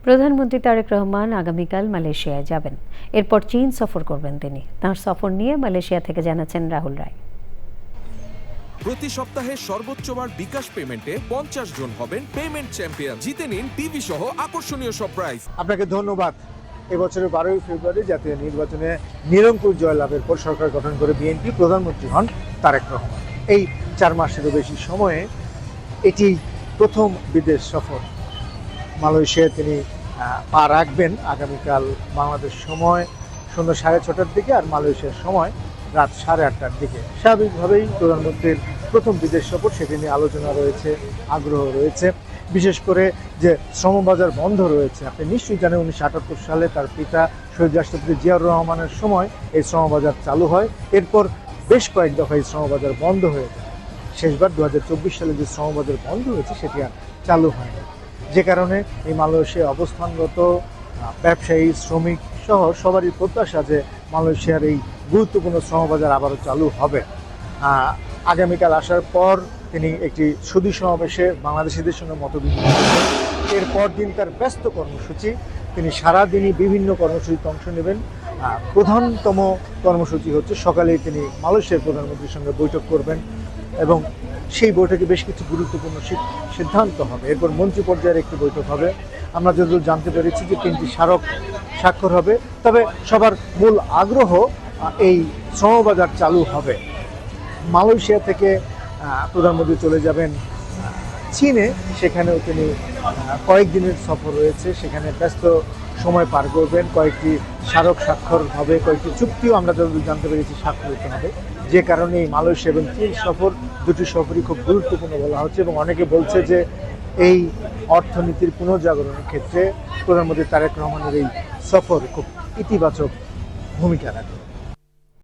প্রধানমন্ত্রী তারেক রহমান আগামীকাল মালয়েশিয়ায় যাবেন। এরপর চীন সফর করবেন তিনি। তাঁর সফর নিয়ে মালয়েশিয়া থেকে জানাচ্ছেন রাহুল রায়। প্রতি সপ্তাহে সর্বোচ্চবার বিকাশ পেমেন্টে 50 জন হবেন পেমেন্ট চ্যাম্পিয়ন। জিতে নিন টিভি সহ আকর্ষণীয় সব প্রাইজ। আপনাকে ধন্যবাদ। এবছরের 12ই ফেব্রুয়ারি জাতীয় নির্বাচনে নিরঙ্কুশ জয়লাভের পর সরকার গঠন করে বিএনপি প্রধানমন্ত্রী হন তারেক রহমান। এই 4 মাসেরও বেশি সময়ে এটি প্রথম বিদেশ সফর। মালয়েশিয়ায় তিনি পা রাখবেন আগামীকাল বাংলাদেশ সময় সন্ধ্যা 6:30টার দিকে, আর মালয়েশিয়ার সময় রাত 8:30টার দিকে। স্বাভাবিকভাবেই প্রধানমন্ত্রীর প্রথম বিদেশ সফর, সেটি নিয়ে আলোচনা রয়েছে, আগ্রহ রয়েছে। বিশেষ করে যে শ্রমবাজার বন্ধ রয়েছে, আপনি নিশ্চয়ই জানেন 1978 সালে তার পিতা শহীদ রাষ্ট্রপতি জিয়াউর রহমানের সময় এই শ্রমবাজার চালু হয়। এরপর বেশ কয়েক দফা এই শ্রমবাজার বন্ধ হয়ে যায়। শেষবার 2024 সালে যে শ্রমবাজার বন্ধ হয়েছে সেটি আর চালু হয়নি, যে কারণে এই মালয়েশিয়ায় অবস্থানরত ব্যবসায়ী, শ্রমিক সহ সবারই প্রত্যাশা যে মালয়েশিয়ার এই গুরুত্বপূর্ণ শ্রমবাজার আবারও চালু হবে। আগামীকাল আসার পর তিনি একটি সুধী সমাবেশে বাংলাদেশিদের সঙ্গে মতবিনিময় করবেন। এরপর দিন তার ব্যস্ত কর্মসূচি, তিনি সারাদিনই বিভিন্ন কর্মসূচিতে অংশ নেবেন। প্রধানতম কর্মসূচি হচ্ছে সকালেই তিনি মালয়েশিয়ার প্রধানমন্ত্রীর সঙ্গে বৈঠক করবেন এবং সেই বৈঠকে বেশ কিছু গুরুত্বপূর্ণ সিদ্ধান্ত হবে। এরপর মন্ত্রী পর্যায়ের একটি বৈঠক হবে। আমরা যতদূর জানতে পেরেছি যে 3টি স্মারক স্বাক্ষর হবে। তবে সবার মূল আগ্রহ এই শ্রমবাজার চালু হবে। মালয়েশিয়া থেকে প্রধানমন্ত্রী চলে যাবেন চীনে, সেখানেও তিনি কয়েকদিনের সফর রয়েছে, সেখানে ব্যস্ত সময় পার করবেন। কয়েকটি স্মারক স্বাক্ষর হবে, কয়েকটি চুক্তিও আমরা যতদূর জানতে পেরেছি স্বাক্ষরিত হবে, যে কারণে এই মালয়েশিয়া এবং চীন সফর, দুটি সফরই খুব গুরুত্বপূর্ণ বলা হচ্ছে। এবং অনেকে বলছে যে এই অর্থনীতির পুনর্জাগরণের ক্ষেত্রে প্রধানমন্ত্রী তারেক রহমানের এই সফর খুব ইতিবাচক ভূমিকা রাখে।